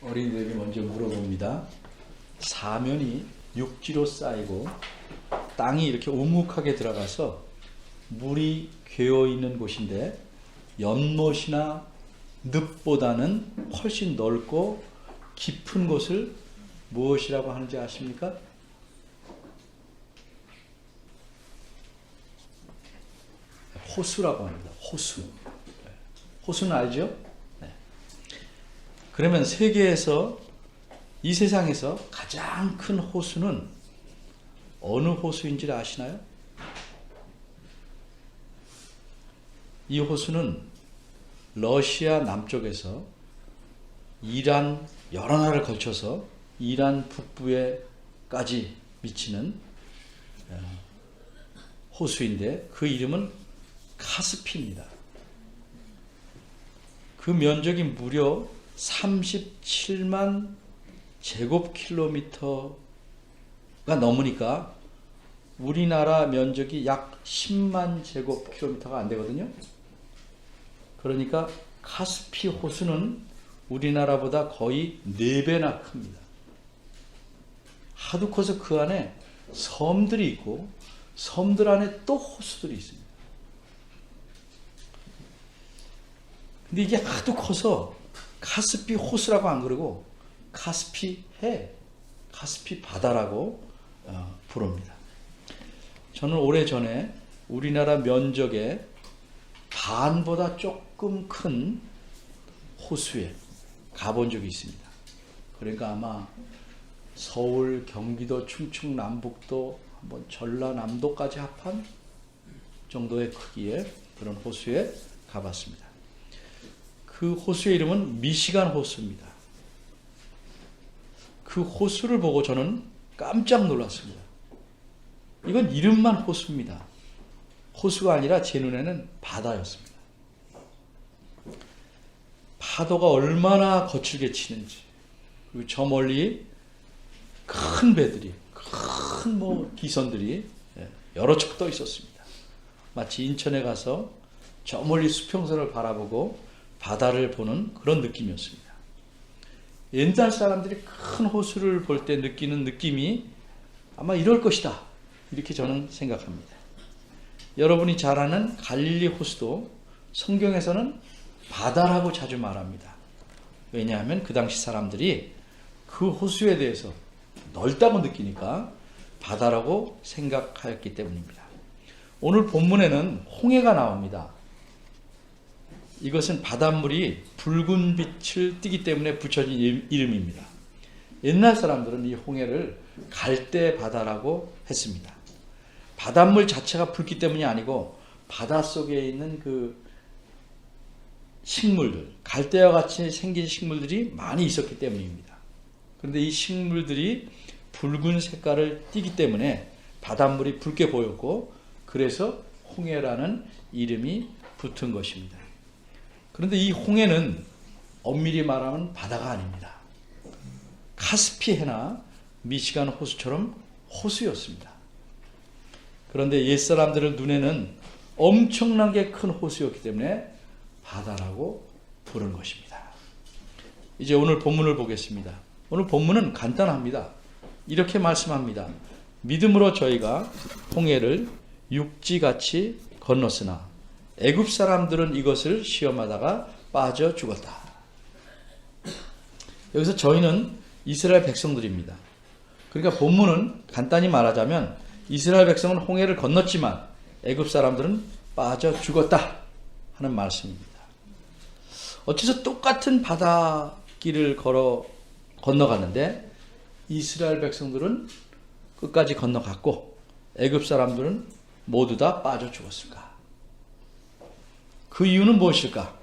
어린이들에게 먼저 물어봅니다. 사면이 육지로 쌓이고 땅이 이렇게 우묵하게 들어가서 물이 괴어 있는 곳인데 연못이나 늪보다는 훨씬 넓고 깊은 곳을 무엇이라고 하는지 아십니까? 호수라고 합니다. 호수. 호수는 알죠? 네. 그러면 세계에서 이 세상에서 가장 큰 호수는 어느 호수인지를 아시나요? 이 호수는 러시아 남쪽에서 이란 여러 나라를 걸쳐서 이란 북부에까지 미치는 호수인데 그 이름은 카스피입니다. 그 면적이 무려 37만 제곱킬로미터가 넘으니까 우리나라 면적이 약 10만 제곱킬로미터가 안 되거든요. 그러니까 카스피 호수는 우리나라보다 거의 4배나 큽니다. 하도 커서 그 안에 섬들이 있고 섬들 안에 또 호수들이 있습니다. 근데 이게 하도 커서 카스피 호수라고 안 그러고 카스피 해, 카스피 바다라고 부릅니다. 저는 오래전에 우리나라 면적의 반보다 조금 큰 호수에 가본 적이 있습니다. 그러니까 아마 서울, 경기도, 충청, 남북도, 한번 전라남도까지 합한 정도의 크기의 그런 호수에 가봤습니다. 그 호수의 이름은 미시간 호수입니다. 그 호수를 보고 저는 깜짝 놀랐습니다. 이건 이름만 호수입니다. 호수가 아니라 제 눈에는 바다였습니다. 파도가 얼마나 거칠게 치는지, 그리고 저 멀리 큰 배들이, 큰 기선들이 여러 척 떠 있었습니다. 마치 인천에 가서 저 멀리 수평선을 바라보고 바다를 보는 그런 느낌이었습니다. 옛날 사람들이 큰 호수를 볼 때 느끼는 느낌이 아마 이럴 것이다, 이렇게 저는 생각합니다. 여러분이 잘 아는 갈릴리 호수도 성경에서는 바다라고 자주 말합니다. 왜냐하면 그 당시 사람들이 그 호수에 대해서 넓다고 느끼니까 바다라고 생각하였기 때문입니다. 오늘 본문에는 홍해가 나옵니다. 이것은 바닷물이 붉은 빛을 띠기 때문에 붙여진 이름입니다. 옛날 사람들은 이 홍해를 갈대 바다라고 했습니다. 바닷물 자체가 붉기 때문이 아니고 바닷속에 있는 그 식물들, 갈대와 같이 생긴 식물들이 많이 있었기 때문입니다. 그런데 이 식물들이 붉은 색깔을 띠기 때문에 바닷물이 붉게 보였고, 그래서 홍해라는 이름이 붙은 것입니다. 그런데 이 홍해는 엄밀히 말하면 바다가 아닙니다. 카스피해나 미시간 호수처럼 호수였습니다. 그런데 옛사람들의 눈에는 엄청나게 큰 호수였기 때문에 바다라고 부른 것입니다. 이제 오늘 본문을 보겠습니다. 오늘 본문은 간단합니다. 이렇게 말씀합니다. 믿음으로 저희가 홍해를 육지같이 건넜으나 애굽 사람들은 이것을 시험하다가 빠져 죽었다. 여기서 저희는 이스라엘 백성들입니다. 그러니까 본문은 간단히 말하자면 이스라엘 백성은 홍해를 건넜지만 애굽 사람들은 빠져 죽었다 하는 말씀입니다. 어째서 똑같은 바닷길을 건너갔는데 이스라엘 백성들은 끝까지 건너갔고 애굽 사람들은 모두 다 빠져 죽었을까? 그 이유는 무엇일까?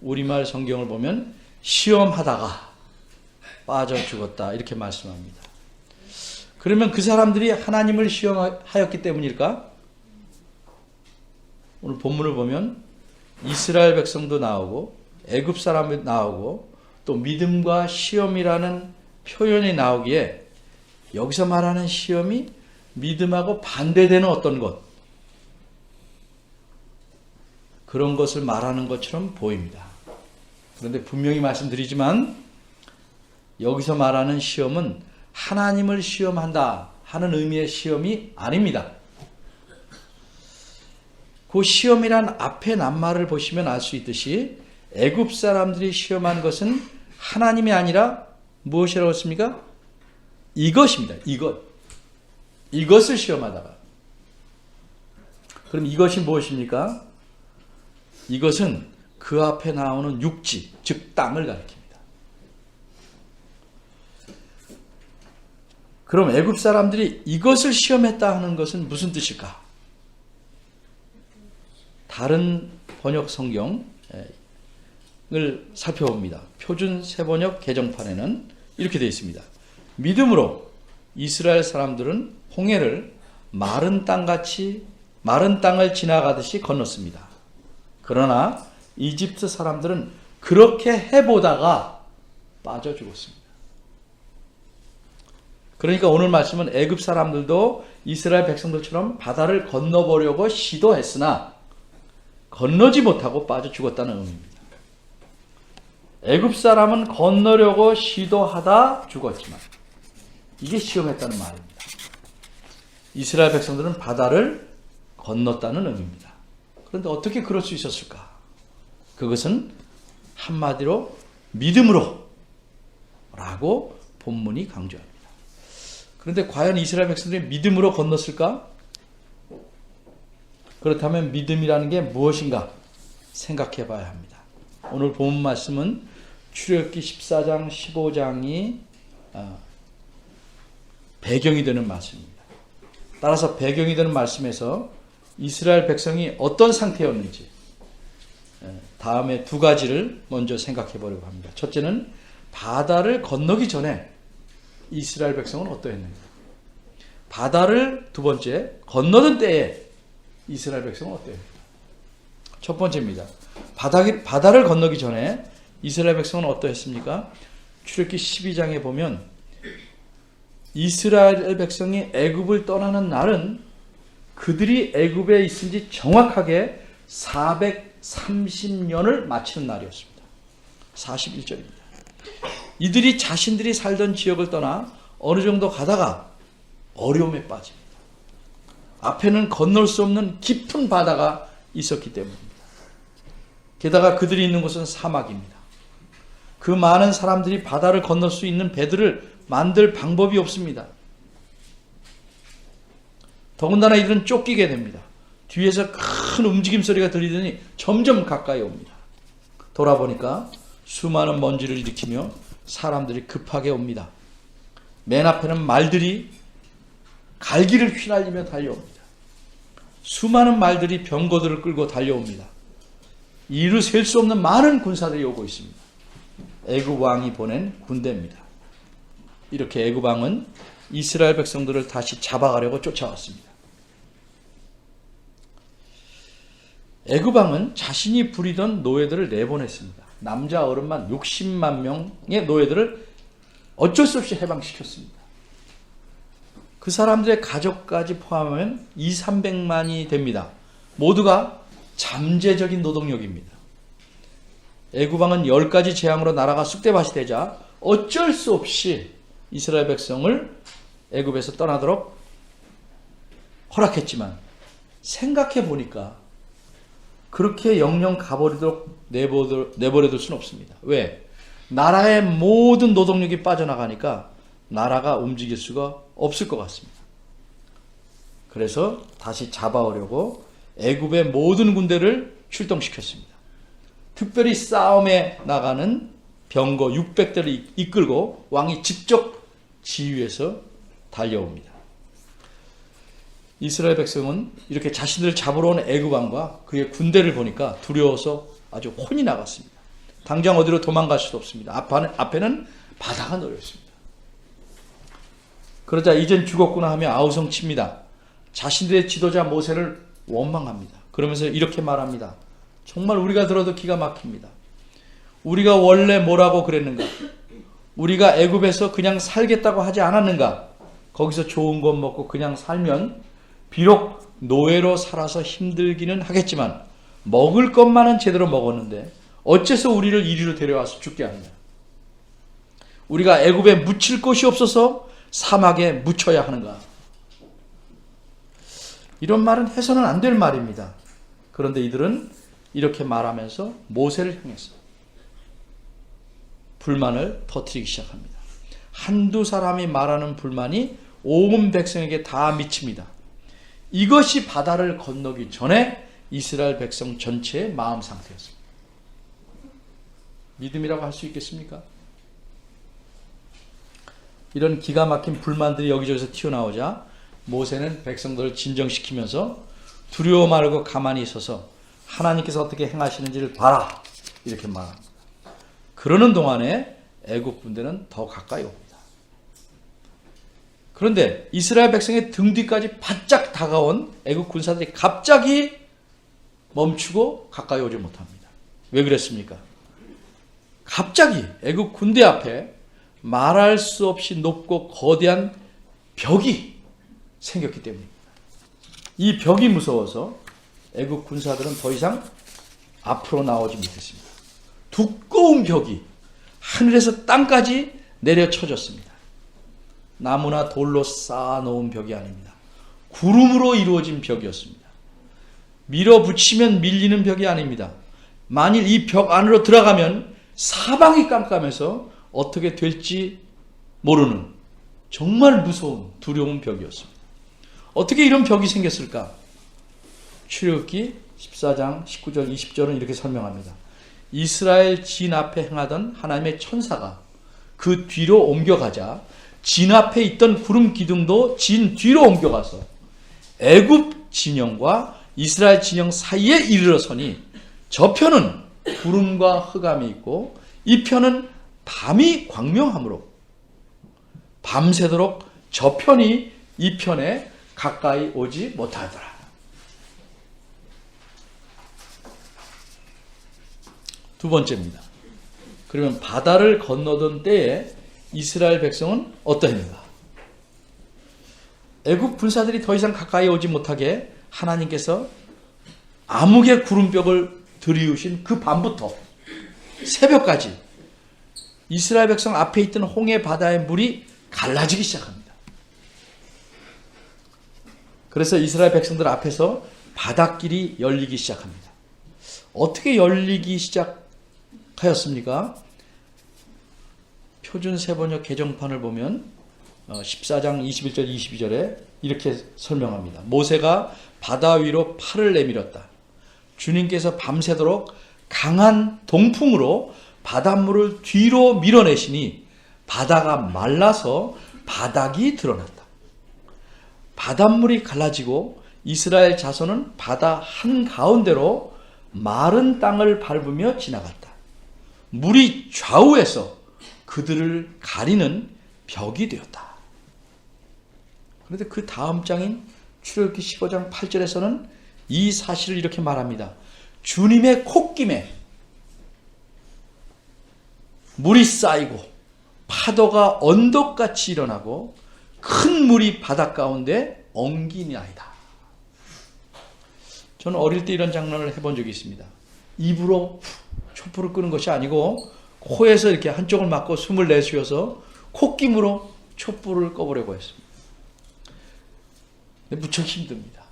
우리말 성경을 보면 시험하다가 빠져 죽었다 이렇게 말씀합니다. 그러면 그 사람들이 하나님을 시험하였기 때문일까? 오늘 본문을 보면 이스라엘 백성도 나오고 애굽 사람이 나오고 또 믿음과 시험이라는 표현이 나오기에 여기서 말하는 시험이 믿음하고 반대되는 어떤 것, 그런 것을 말하는 것처럼 보입니다. 그런데 분명히 말씀드리지만 여기서 말하는 시험은 하나님을 시험한다 하는 의미의 시험이 아닙니다. 그 시험이란 앞에 낱말을 보시면 알 수 있듯이 애굽 사람들이 시험한 것은 하나님이 아니라 무엇이라고 했습니까? 이것입니다. 이것을 시험하다가. 그럼 이것이 무엇입니까? 이것은 그 앞에 나오는 육지, 즉 땅을 가리킵니다. 그럼 애굽 사람들이 이것을 시험했다 하는 것은 무슨 뜻일까? 다른 번역 성경을 살펴봅니다. 표준 세번역 개정판에는 이렇게 되어 있습니다. 믿음으로 이스라엘 사람들은 홍해를 마른 땅을 지나가듯이 건넜습니다. 그러나 이집트 사람들은 그렇게 해보다가 빠져 죽었습니다. 그러니까 오늘 말씀은 애굽 사람들도 이스라엘 백성들처럼 바다를 건너보려고 시도했으나 건너지 못하고 빠져 죽었다는 의미입니다. 애굽 사람은 건너려고 시도하다 죽었지만 이게 시험했다는 말입니다. 이스라엘 백성들은 바다를 건넜다는 의미입니다. 그런데 어떻게 그럴 수 있었을까? 그것은 한마디로 믿음으로 라고 본문이 강조합니다. 그런데 과연 이스라엘 백성들이 믿음으로 건넜을까? 그렇다면 믿음이라는 게 무엇인가 생각해 봐야 합니다. 오늘 본 말씀은 출애굽기 14장, 15장이 배경이 되는 말씀입니다. 따라서 배경이 되는 말씀에서 이스라엘 백성이 어떤 상태였는지 다음에 두 가지를 먼저 생각해 보려고 합니다. 첫째는 바다를 건너기 전에 이스라엘 백성은 어떠했는가? 바다를 두 번째 건너던 때에 이스라엘 백성은 어떠했는가? 첫 번째입니다. 바다를 건너기 전에 이스라엘 백성은 어떠했습니까? 출애굽기 12장에 보면 이스라엘 백성이 애굽을 떠나는 날은 그들이 애굽에 있은 지 정확하게 430년을 마치는 날이었습니다. 41절입니다. 이들이 자신들이 살던 지역을 떠나 어느 정도 가다가 어려움에 빠집니다. 앞에는 건널 수 없는 깊은 바다가 있었기 때문입니다. 게다가 그들이 있는 곳은 사막입니다. 그 많은 사람들이 바다를 건널 수 있는 배들을 만들 방법이 없습니다. 더군다나 이들은 쫓기게 됩니다. 뒤에서 큰 움직임 소리가 들리더니 점점 가까이 옵니다. 돌아보니까 수많은 먼지를 일으키며 사람들이 급하게 옵니다. 맨 앞에는 말들이 갈기를 휘날리며 달려옵니다. 수많은 말들이 병거들을 끌고 달려옵니다. 이루 셀 수 없는 많은 군사들이 오고 있습니다. 애굽 왕이 보낸 군대입니다. 이렇게 애굽 왕은 이스라엘 백성들을 다시 잡아가려고 쫓아왔습니다. 애굽 왕은 자신이 부리던 노예들을 내보냈습니다. 남자 어른만 60만 명의 노예들을 어쩔 수 없이 해방시켰습니다. 그 사람들의 가족까지 포함하면 200~300만이 됩니다. 모두가 잠재적인 노동력입니다. 애굽 왕은 10가지 재앙으로 나라가 쑥대밭이 되자 어쩔 수 없이 이스라엘 백성을 애굽에서 떠나도록 허락했지만 생각해 보니까 그렇게 영영 가버리도록 내버려둘 수는 없습니다. 왜? 나라의 모든 노동력이 빠져나가니까 나라가 움직일 수가 없을 것 같습니다. 그래서 다시 잡아오려고 애굽의 모든 군대를 출동시켰습니다. 특별히 싸움에 나가는 병거 600대를 이끌고 왕이 직접 지휘해서 달려옵니다. 이스라엘 백성은 이렇게 자신들을 잡으러 온 애굽 왕과 그의 군대를 보니까 두려워서 아주 혼이 나갔습니다. 당장 어디로 도망갈 수도 없습니다. 앞에는 바다가 놓여 있습니다. 그러자 이젠 죽었구나 하며 아우성칩니다. 자신들의 지도자 모세를 원망합니다. 그러면서 이렇게 말합니다. 정말 우리가 들어도 기가 막힙니다. 우리가 원래 뭐라고 그랬는가? 우리가 애굽에서 그냥 살겠다고 하지 않았는가? 거기서 좋은 것 먹고 그냥 살면 비록 노예로 살아서 힘들기는 하겠지만 먹을 것만은 제대로 먹었는데 어째서 우리를 이리로 데려와서 죽게 하느냐? 우리가 애굽에 묻힐 곳이 없어서 사막에 묻혀야 하는가? 이런 말은 해서는 안 될 말입니다. 그런데 이들은 이렇게 말하면서 모세를 향해서 불만을 터뜨리기 시작합니다. 한두 사람이 말하는 불만이 온 백성에게 다 미칩니다. 이것이 바다를 건너기 전에 이스라엘 백성 전체의 마음 상태였습니다. 믿음이라고 할 수 있겠습니까? 이런 기가 막힌 불만들이 여기저기서 튀어나오자 모세는 백성들을 진정시키면서 두려워 말고 가만히 있어서 하나님께서 어떻게 행하시는지를 봐라, 이렇게 말합니다. 그러는 동안에 애굽 군대는 더 가까이 옵니다. 그런데 이스라엘 백성의 등 뒤까지 바짝 다가온 애굽 군사들이 갑자기 멈추고 가까이 오지 못합니다. 왜 그랬습니까? 갑자기 애굽 군대 앞에 말할 수 없이 높고 거대한 벽이 생겼기 때문입니다. 이 벽이 무서워서 애굽 군사들은 더 이상 앞으로 나오지 못했습니다. 두꺼운 벽이 하늘에서 땅까지 내려쳐졌습니다. 나무나 돌로 쌓아놓은 벽이 아닙니다. 구름으로 이루어진 벽이었습니다. 밀어붙이면 밀리는 벽이 아닙니다. 만일 이 벽 안으로 들어가면 사방이 깜깜해서 어떻게 될지 모르는 정말 무서운 두려운 벽이었습니다. 어떻게 이런 벽이 생겼을까? 출애굽기 14장 19절 20절은 이렇게 설명합니다. 이스라엘 진 앞에 행하던 하나님의 천사가 그 뒤로 옮겨가자 진 앞에 있던 구름 기둥도 진 뒤로 옮겨가서 애굽 진영과 이스라엘 진영 사이에 이르러서니 저편은 구름과 흑암이 있고 이 편은 밤이 광명하므로 밤새도록 저편이 이 편에 가까이 오지 못하더라. 두 번째입니다. 그러면 바다를 건너던 때에 이스라엘 백성은 어떠합니까? 애굽 군사들이 더 이상 가까이 오지 못하게 하나님께서 암흑의 구름벽을 들이우신 그 밤부터 새벽까지 이스라엘 백성 앞에 있던 홍해 바다의 물이 갈라지기 시작합니다. 그래서 이스라엘 백성들 앞에서 바닷길이 열리기 시작합니다. 어떻게 열리기 시작하였습니까? 표준 세번역 개정판을 보면 14장 21절 22절에 이렇게 설명합니다. 모세가 바다 위로 팔을 내밀었다. 주님께서 밤새도록 강한 동풍으로 바닷물을 뒤로 밀어내시니 바다가 말라서 바닥이 드러났다. 바닷물이 갈라지고 이스라엘 자손은 바다 한가운데로 마른 땅을 밟으며 지나갔다. 물이 좌우에서 그들을 가리는 벽이 되었다. 그런데 그 다음 장인 출애굽기 15장 8절에서는 이 사실을 이렇게 말합니다. 주님의 콧김에 물이 쌓이고 파도가 언덕같이 일어나고 큰 물이 바닷 가운데 엉기나이다. 저는 어릴 때 이런 장난을 해본 적이 있습니다. 입으로 촛불을 끄는 것이 아니고 코에서 이렇게 한쪽을 막고 숨을 내쉬어서 콧김으로 촛불을 꺼보려고 했습니다. 근데 무척 힘듭니다.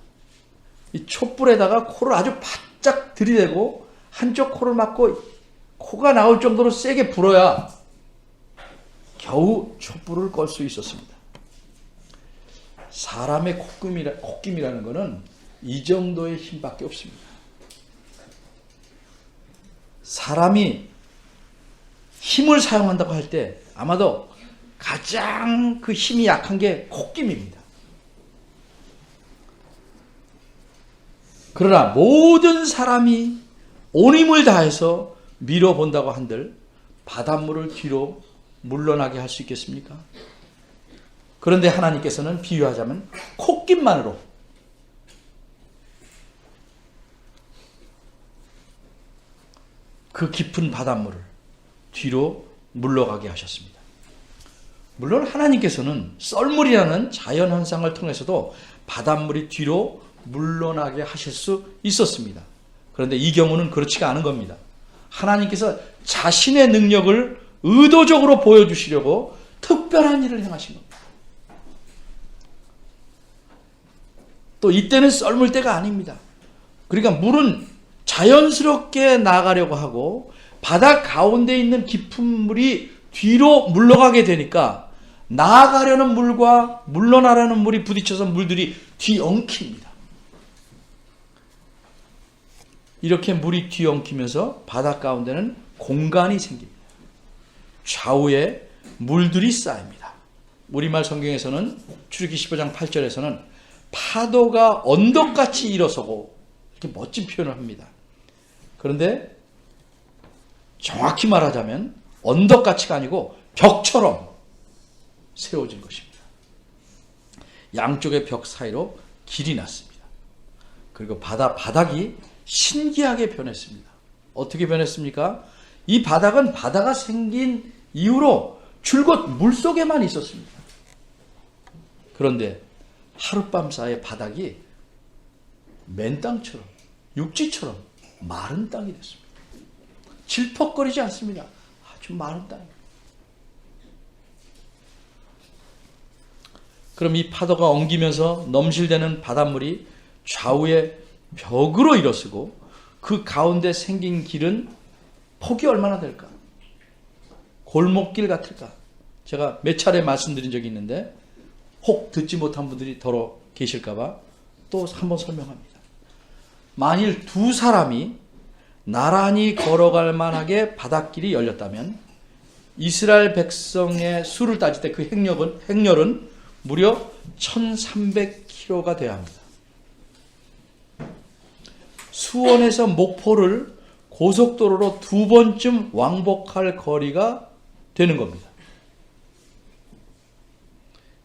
이 촛불에다가 코를 아주 바짝 들이대고 한쪽 코를 막고 코가 나올 정도로 세게 불어야 겨우 촛불을 끌 수 있었습니다. 사람의 콧김이라는 것은 이 정도의 힘밖에 없습니다. 사람이 힘을 사용한다고 할 때 아마도 가장 그 힘이 약한 게 콧김입니다. 그러나 모든 사람이 온 힘을 다해서 밀어본다고 한들 바닷물을 뒤로 물러나게 할 수 있겠습니까? 그런데 하나님께서는 비유하자면 콧김만으로 그 깊은 바닷물을 뒤로 물러가게 하셨습니다. 물론 하나님께서는 썰물이라는 자연현상을 통해서도 바닷물이 뒤로 물러나게 하실 수 있었습니다. 그런데 이 경우는 그렇지가 않은 겁니다. 하나님께서 자신의 능력을 의도적으로 보여주시려고 특별한 일을 행하신 겁니다. 또 이때는 썰물 때가 아닙니다. 그러니까 물은 자연스럽게 나가려고 하고 바다 가운데 있는 깊은 물이 뒤로 물러가게 되니까 나아가려는 물과 물러나려는 물이 부딪혀서 물들이 뒤엉킵니다. 이렇게 물이 뒤엉키면서 바다 가운데는 공간이 생깁니다. 좌우에 물들이 쌓입니다. 우리말 성경에서는 출애굽기 15장 8절에서는 파도가 언덕같이 일어서고 이렇게 멋진 표현을 합니다. 그런데 정확히 말하자면 언덕같이가 아니고 벽처럼 세워진 것입니다. 양쪽의 벽 사이로 길이 났습니다. 그리고 바닥이 신기하게 변했습니다. 어떻게 변했습니까? 이 바닥은 바다가 생긴 이후로 줄곧 물속에만 있었습니다. 그런데 하룻밤 사이에 바닥이 맨 땅처럼 육지처럼 마른 땅이 됐습니다. 질퍽거리지 않습니다. 아주 마른 땅입니다. 그럼 이 파도가 엉기면서 넘실대는 바닷물이 좌우에 벽으로 일어서고 그 가운데 생긴 길은 폭이 얼마나 될까? 골목길 같을까? 제가 몇 차례 말씀드린 적이 있는데 혹 듣지 못한 분들이 더러 계실까봐 또 한번 설명합니다. 만일 두 사람이 나란히 걸어갈 만하게 바닷길이 열렸다면 이스라엘 백성의 수를 따질 때 그 행렬은 무려 1300km가 되어야 합니다. 수원에서 목포를 고속도로로 2번쯤 왕복할 거리가 되는 겁니다.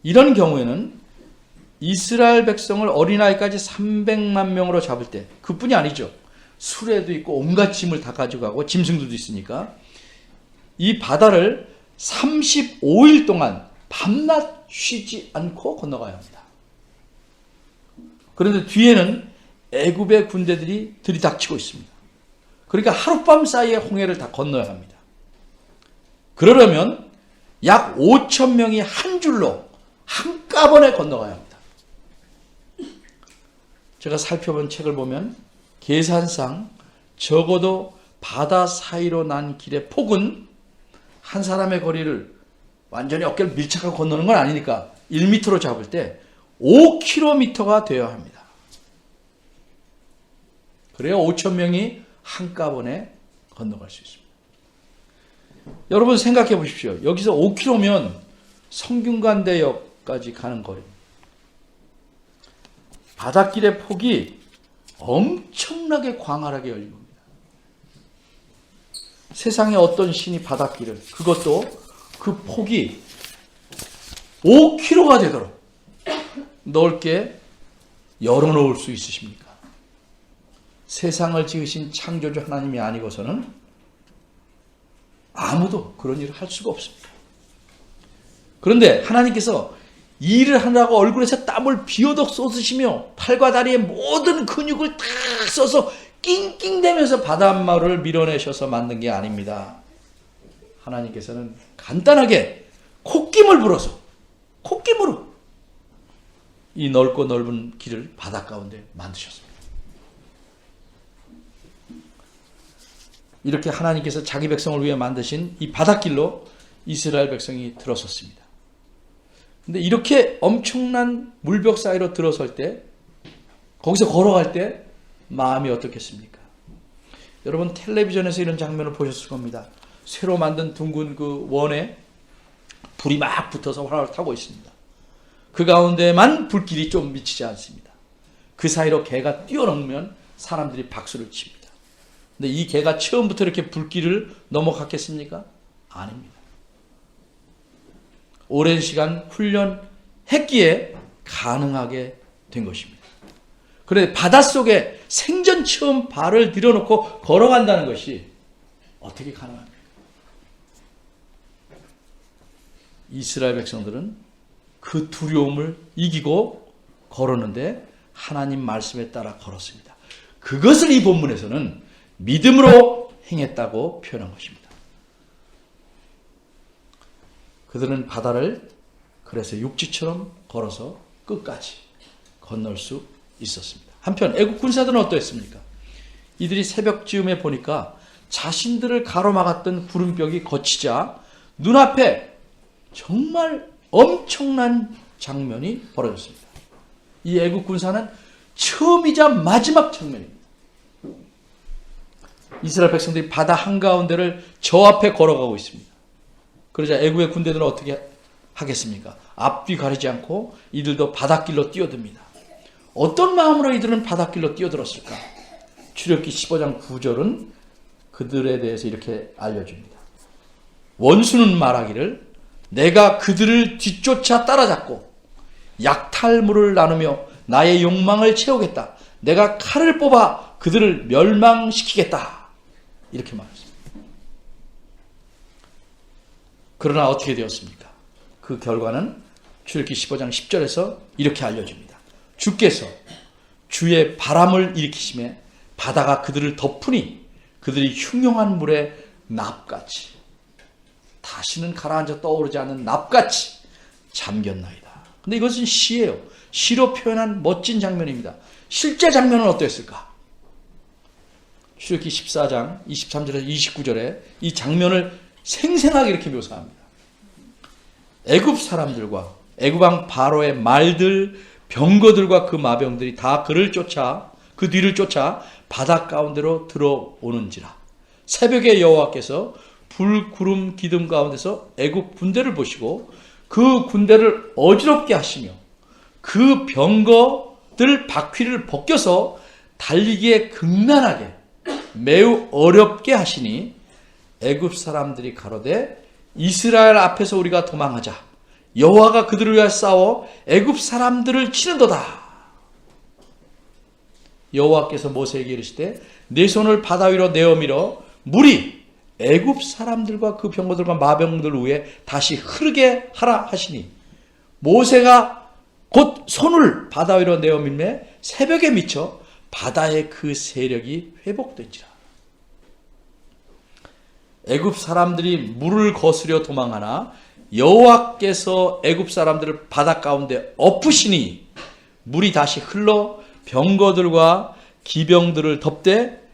이런 경우에는 이스라엘 백성을 어린아이까지 300만 명으로 잡을 때 그뿐이 아니죠. 수레도 있고 온갖 짐을 다 가져가고 짐승들도 있으니까 이 바다를 35일 동안 밤낮 쉬지 않고 건너가야 합니다. 그런데 뒤에는 애굽의 군대들이 들이닥치고 있습니다. 그러니까 하룻밤 사이에 홍해를 다 건너야 합니다. 그러려면 약 5천 명이 한 줄로 한꺼번에 건너가야 합니다. 제가 살펴본 책을 보면 계산상 적어도 바다 사이로 난 길의 폭은 한 사람의 거리를 완전히 어깨를 밀착하고 건너는 건 아니니까 1m로 잡을 때 5km가 되어야 합니다. 그래야 5천 명이 한꺼번에 건너갈 수 있습니다. 여러분 생각해 보십시오. 여기서 5km면 성균관대역까지 가는 거리입니다. 바닷길의 폭이 엄청나게 광활하게 열린 겁니다. 세상에 어떤 신이 바닷길을, 그것도 그 폭이 5km가 되도록 넓게 열어놓을 수 있으십니까? 세상을 지으신 창조주 하나님이 아니고서는 아무도 그런 일을 할 수가 없습니다. 그런데 하나님께서 일을 하느라고 얼굴에서 땀을 비오듯 쏟으시며 팔과 다리의 모든 근육을 다 써서 낑낑대면서 바닷물을 밀어내셔서 만든 게 아닙니다. 하나님께서는 간단하게 콧김을 불어서 콧김으로 이 넓고 넓은 길을 바다 가운데 만드셨습니다. 이렇게 하나님께서 자기 백성을 위해 만드신 이 바닷길로 이스라엘 백성이 들어섰습니다. 근데 이렇게 엄청난 물벽 사이로 들어설 때, 거기서 걸어갈 때 마음이 어떻겠습니까? 여러분 텔레비전에서 이런 장면을 보셨을 겁니다. 새로 만든 둥근 그 원에 불이 막 붙어서 활활 타고 있습니다. 그 가운데만 불길이 좀 미치지 않습니다. 그 사이로 개가 뛰어넘으면 사람들이 박수를 칩니다. 근데 이 개가 처음부터 이렇게 불길을 넘어갔겠습니까? 아닙니다. 오랜 시간 훈련했기에 가능하게 된 것입니다. 그런데 바닷속에 생전 처음 발을 들여놓고 걸어간다는 것이 어떻게 가능합니까? 이스라엘 백성들은 그 두려움을 이기고 걸었는데 하나님 말씀에 따라 걸었습니다. 그것을 이 본문에서는 믿음으로 행했다고 표현한 것입니다. 그들은 바다를 그래서 육지처럼 걸어서 끝까지 건널 수 있었습니다. 한편 애국 군사들은 어떠했습니까? 이들이 새벽 즈음에 보니까 자신들을 가로막았던 구름벽이 걷히자 눈앞에 정말 엄청난 장면이 벌어졌습니다. 이 애국 군사는 처음이자 마지막 장면입니다. 이스라엘 백성들이 바다 한가운데를 저 앞에 걸어가고 있습니다. 그러자 애국의 군대들은 어떻게 하겠습니까? 앞뒤 가리지 않고 이들도 바닷길로 뛰어듭니다. 어떤 마음으로 이들은 바닷길로 뛰어들었을까? 출애굽기 15장 9절은 그들에 대해서 이렇게 알려줍니다. 원수는 말하기를 내가 그들을 뒤쫓아 따라잡고 약탈물을 나누며 나의 욕망을 채우겠다. 내가 칼을 뽑아 그들을 멸망시키겠다. 이렇게 말했습니다. 그러나 어떻게 되었습니까? 그 결과는 출애굽기 15장 10절에서 이렇게 알려줍니다. 주께서 주의 바람을 일으키심에 바다가 그들을 덮으니 그들이 흉흉한 물에 납같이 다시는 가라앉아 떠오르지 않는 납같이 잠겼나이다. 근데 이것은 시예요. 시로 표현한 멋진 장면입니다. 실제 장면은 어땠을까? 출애굽기 14장 23절에서 29절에 이 장면을 생생하게 이렇게 묘사합니다. 애굽 사람들과 애굽 왕 바로의 말들, 병거들과 그 마병들이 다 그를 쫓아 그 뒤를 쫓아 바다 가운데로 들어오는지라. 새벽에 여호와께서 불, 구름, 기둥 가운데서 애굽 군대를 보시고 그 군대를 어지럽게 하시며 그 병거들 바퀴를 벗겨서 달리기에 극난하게 매우 어렵게 하시니 애굽 사람들이 가로되 이스라엘 앞에서 우리가 도망하자. 여호와가 그들을 위하여 싸워 애굽 사람들을 치는도다. 여호와께서 모세에게 이르시되 내 손을 바다 위로 내어 밀어 물이 애굽 사람들과 그 병거들과 마병들 위에 다시 흐르게 하라 하시니 모세가 곧 손을 바다 위로 내어 밀매 새벽에 미쳐 바다의 그 세력이 회복된지라. 애굽 사람들이 물을 거스려 도망하나 여호와께서 애굽 사람들을 바다 가운데 엎으시니 물이 다시 흘러 병거들과 기병들을 덮되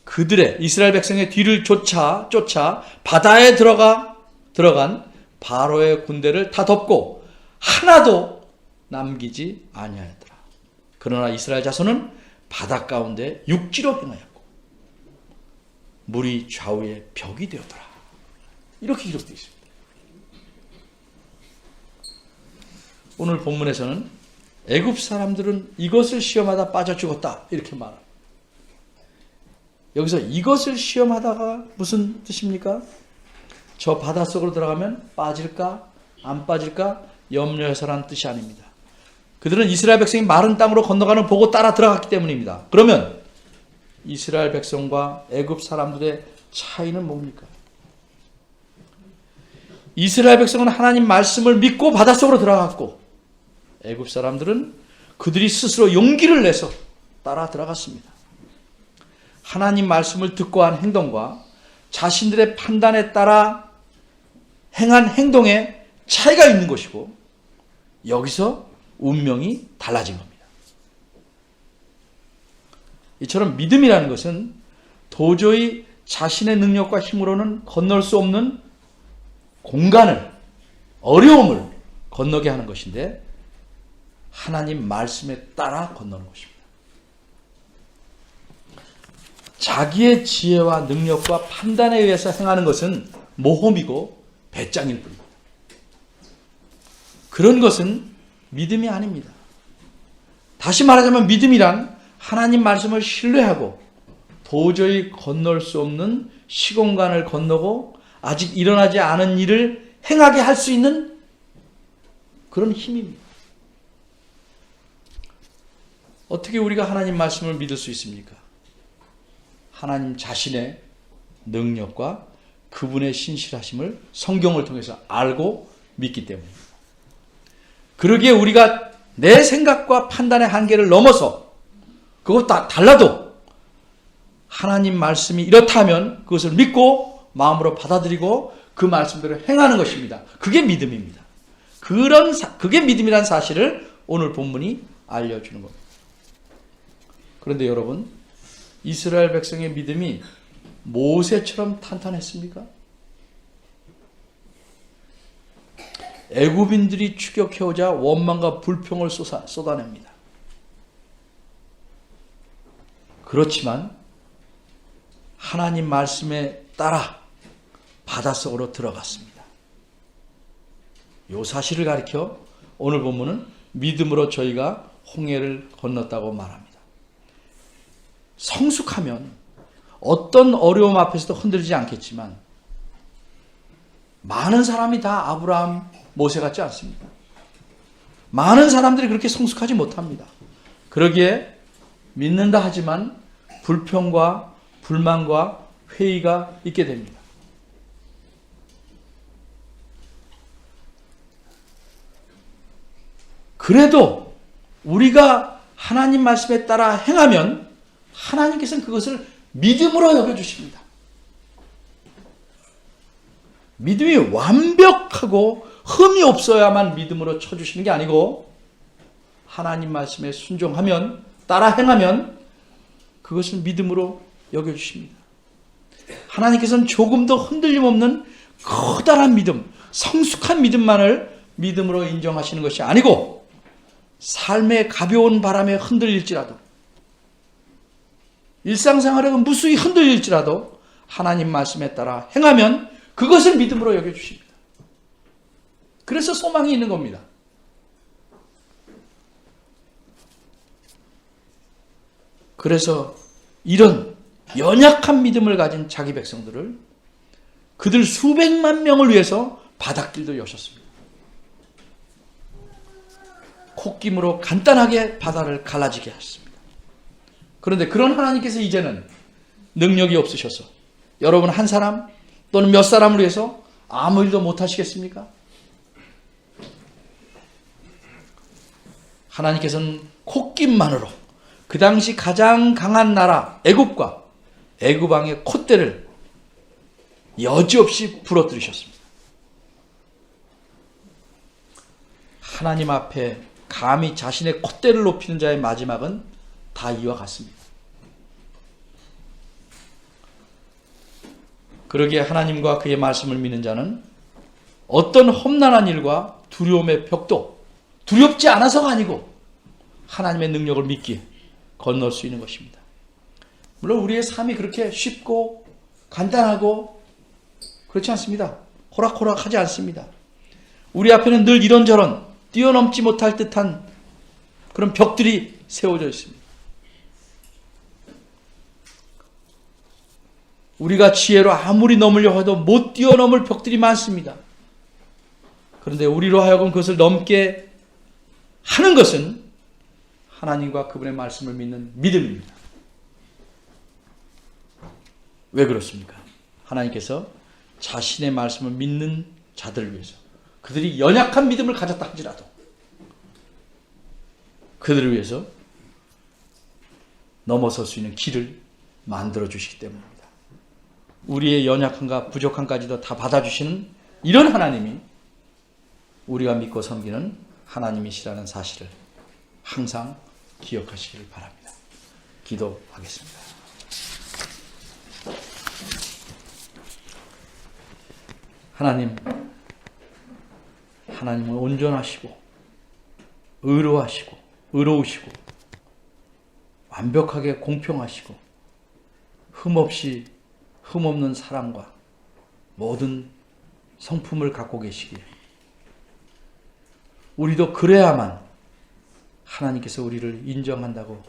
그들의 이스라엘 백성의 뒤를 쫓아 바다에 들어간 바로의 군대를 다 덮고 하나도 남기지 아니하였더라. 그러나 이스라엘 자손은 바다 가운데 육지로 행하였고 물이 좌우에 벽이 되었더라. 이렇게 기록되어 있습니다. 오늘 본문에서는 애굽 사람들은 이것을 시험하다 빠져 죽었다 이렇게 말합니다. 여기서 이것을 시험하다가 무슨 뜻입니까? 저 바닷속으로 들어가면 빠질까 안 빠질까 염려해서라는 뜻이 아닙니다. 그들은 이스라엘 백성이 마른 땅으로 건너가는 보고 따라 들어갔기 때문입니다. 그러면 이스라엘 백성과 애굽 사람들의 차이는 뭡니까? 이스라엘 백성은 하나님 말씀을 믿고 바닷속으로 들어갔고 애굽 사람들은 그들이 스스로 용기를 내서 따라 들어갔습니다. 하나님 말씀을 듣고 한 행동과 자신들의 판단에 따라 행한 행동에 차이가 있는 것이고 여기서 운명이 달라진 겁니다. 이처럼 믿음이라는 것은 도저히 자신의 능력과 힘으로는 건널 수 없는 공간을, 어려움을 건너게 하는 것인데 하나님 말씀에 따라 건너는 것입니다. 자기의 지혜와 능력과 판단에 의해서 행하는 것은 모험이고 배짱일 뿐입니다. 그런 것은 믿음이 아닙니다. 다시 말하자면 믿음이란 하나님 말씀을 신뢰하고 도저히 건널 수 없는 시공간을 건너고 아직 일어나지 않은 일을 행하게 할 수 있는 그런 힘입니다. 어떻게 우리가 하나님 말씀을 믿을 수 있습니까? 하나님 자신의 능력과 그분의 신실하심을 성경을 통해서 알고 믿기 때문입니다. 그러기에 우리가 내 생각과 판단의 한계를 넘어서 그것 다 달라도 하나님 말씀이 이렇다면 그것을 믿고 마음으로 받아들이고 그 말씀대로 행하는 것입니다. 그게 믿음입니다. 그게 믿음이라는 사실을 오늘 본문이 알려주는 겁니다. 그런데 여러분, 이스라엘 백성의 믿음이 모세처럼 탄탄했습니까? 애굽인들이 추격해오자 원망과 불평을 쏟아냅니다. 그렇지만 하나님 말씀에 따라 바닷속으로 들어갔습니다. 이 사실을 가리켜 오늘 본문은 믿음으로 저희가 홍해를 건넜다고 말합니다. 성숙하면 어떤 어려움 앞에서도 흔들리지 않겠지만 많은 사람이 다 아브라함, 모세 같지 않습니다. 많은 사람들이 그렇게 성숙하지 못합니다. 그러기에 믿는다 하지만 불평과 불만과 회의가 있게 됩니다. 그래도 우리가 하나님 말씀에 따라 행하면 하나님께서는 그것을 믿음으로 여겨주십니다. 믿음이 완벽하고 흠이 없어야만 믿음으로 쳐주시는 게 아니고 하나님 말씀에 순종하면, 따라 행하면 그것을 믿음으로 여겨주십니다. 하나님께서는 조금도 흔들림 없는 커다란 믿음, 성숙한 믿음만을 믿음으로 인정하시는 것이 아니고 삶의 가벼운 바람에 흔들릴지라도, 일상생활에 무수히 흔들릴지라도 하나님 말씀에 따라 행하면 그것을 믿음으로 여겨주십니다. 그래서 소망이 있는 겁니다. 그래서 이런 연약한 믿음을 가진 자기 백성들을, 그들 수백만 명을 위해서 바닷길도 여셨습니다. 콧김으로 간단하게 바다를 갈라지게 하셨습니다. 그런데 그런 하나님께서 이제는 능력이 없으셔서 여러분 한 사람 또는 몇 사람을 위해서 아무 일도 못 하시겠습니까? 하나님께서는 콧김만으로 그 당시 가장 강한 나라 애굽과 애굽 왕의 콧대를 여지없이 부러뜨리셨습니다. 하나님 앞에 감히 자신의 콧대를 높이는 자의 마지막은 다 이와 같습니다. 그러기에 하나님과 그의 말씀을 믿는 자는 어떤 험난한 일과 두려움의 벽도 두렵지 않아서가 아니고 하나님의 능력을 믿기에 건널 수 있는 것입니다. 물론 우리의 삶이 그렇게 쉽고 간단하고 그렇지 않습니다. 호락호락하지 않습니다. 우리 앞에는 늘 이런저런 뛰어넘지 못할 듯한 그런 벽들이 세워져 있습니다. 우리가 지혜로 아무리 넘으려 해도 못 뛰어넘을 벽들이 많습니다. 그런데 우리로 하여금 그것을 넘게 하는 것은 하나님과 그분의 말씀을 믿는 믿음입니다. 왜 그렇습니까? 하나님께서 자신의 말씀을 믿는 자들을 위해서, 그들이 연약한 믿음을 가졌다 할지라도 그들을 위해서 넘어설 수 있는 길을 만들어 주시기 때문입니다. 우리의 연약함과 부족함까지도 다 받아주시는 이런 하나님이 우리가 믿고 섬기는 하나님이시라는 사실을 항상 기억하시길 바랍니다. 기도하겠습니다. 하나님은 온전하시고 의로우시고 완벽하게 공평하시고 흠없는 사랑과 모든 성품을 갖고 계시기에 우리도 그래야만 하나님께서 우리를 인정한다고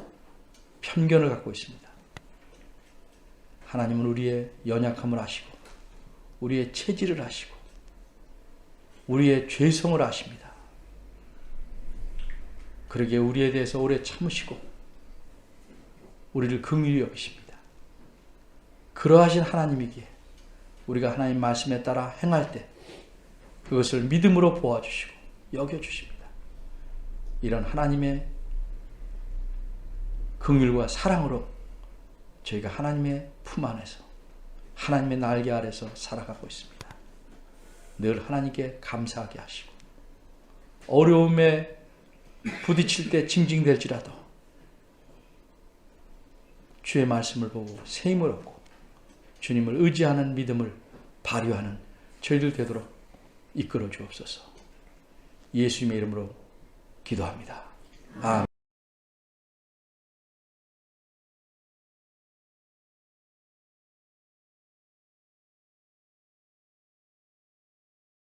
편견을 갖고 있습니다. 하나님은 우리의 연약함을 아시고 우리의 체질을 아시고 우리의 죄성을 아십니다. 그러기에 우리에 대해서 오래 참으시고 우리를 긍휼히 여기십니다. 그러하신 하나님이기에 우리가 하나님 말씀에 따라 행할 때 그것을 믿음으로 보아주시고 여겨주십니다. 이런 하나님의 긍휼과 사랑으로 저희가 하나님의 품 안에서, 하나님의 날개 아래서 살아가고 있습니다. 늘 하나님께 감사하게 하시고 어려움에 부딪힐 때 징징댈지라도 주의 말씀을 보고 새 힘을 얻고 주님을 의지하는 믿음을 발휘하는 저희들 되도록 이끌어 주옵소서. 예수님의 이름으로 기도합니다. 아멘.